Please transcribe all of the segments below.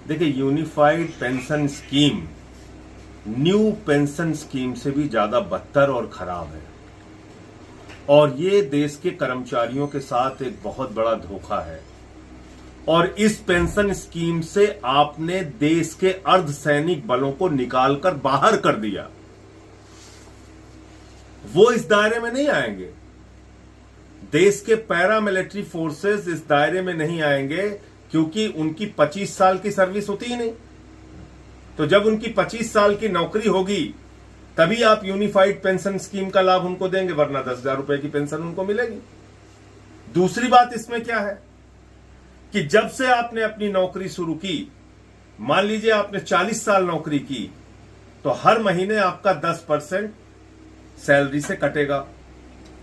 देखिए, unified pension scheme new pension scheme से भी ज्यादा बदतर और खराब है, और ये देश के कर्मचारियों के साथ एक बहुत बड़ा धोखा है। और इस पेंशन स्कीम से आपने देश के अर्धसैनिक बलों को निकालकर बाहर कर दिया। वो इस दायरे में नहीं आएंगे। देश के पैरामिलिट्री फोर्सेस इस दायरे में नहीं आएंगे, क्योंकि उनकी 25 साल की सर्विस होती ही नहीं। तो जब उनकी 25 साल की नौकरी होगी तभी आप यूनिफाइड पेंशन स्कीम का लाभ उनको देंगे, वरना 10,000 रुपए की पेंशन उनको मिलेगी। दूसरी बात इसमें क्या है कि जब से आपने अपनी नौकरी शुरू की, मान लीजिए आपने 40 साल नौकरी की, तो हर महीने आपका 10% सैलरी से कटेगा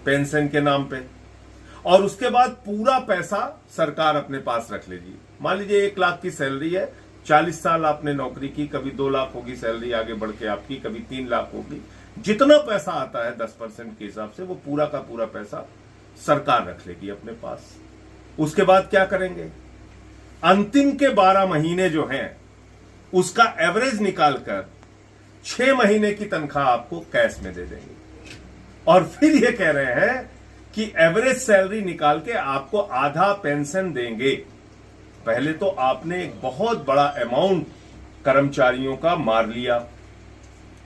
पेंशन के नाम पे, और उसके बाद पूरा पैसा सरकार अपने पास रख लेगी। मान लीजिए 1 लाख की सैलरी है, 40 साल आपने नौकरी की, कभी 2 लाख होगी सैलरी आगे बढ़ के आपकी, कभी 3 लाख होगी। जितना पैसा आता है 10% के हिसाब से, वो पूरा का पूरा पैसा सरकार रख लेगी अपने पास। उसके बाद क्या करेंगे, अंतिम के 12 महीने जो हैं उसका एवरेज निकालकर 6 महीने की तनख्वाह आपको कैश में दे देंगे, और फिर ये कह रहे हैं कि एवरेज सैलरी निकाल के आपको आधा पेंशन देंगे। पहले तो आपने एक बहुत बड़ा अमाउंट कर्मचारियों का मार लिया,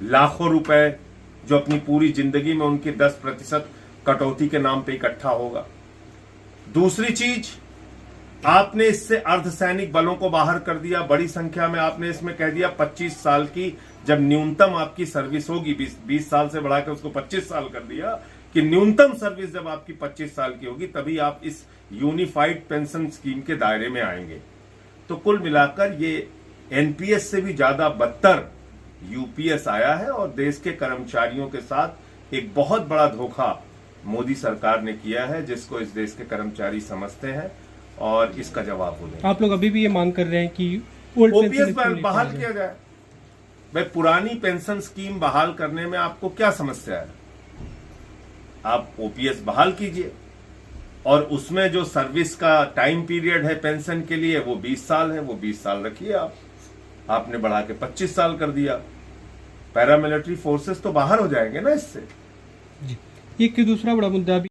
लाखों रुपए जो अपनी पूरी जिंदगी में उनकी 10% कटौती के नाम पे इकट्ठा होगा। दूसरी चीज, आपने इससे अर्धसैनिक बलों को बाहर कर दिया बड़ी संख्या में। आपने इसमें कह दिया 25 साल की जब न्यूनतम आपकी सर्विस होगी, 20 साल से बढ़ाकर उसको 25 साल कर दिया कि न्यूनतम सर्विस जब आपकी 25 साल की होगी तभी आप इस यूनिफाइड पेंशन स्कीम के दायरे में आएंगे। तो कुल मिलाकर ये एनपीएस से भी ज्यादा बदतर यूपीएस आया है, और देश के कर्मचारियों के साथ एक बहुत बड़ा धोखा मोदी सरकार ने किया है, जिसको इस देश के कर्मचारी समझते हैं, और इसका जवाब वो देंगे। आप लोग अभी भी ये मांग कर रहे हैं कि ओल्ड ओपीएस बहाल किया जाए। भाई, पुरानी पेंशन स्कीम बहाल करने में आपको क्या समस्या है? आप ओपीएस बहाल कीजिए, और उसमें जो सर्विस का टाइम पीरियड है पेंशन के लिए वो 20 साल है, वो 20 साल रखिए आप। आपने बढ़ा के 25 साल कर दिया, पैरामिलिट्री फोर्सेस तो बाहर हो जाएंगे ना इससे। जी। एक दूसरा बड़ा मुद्दा भी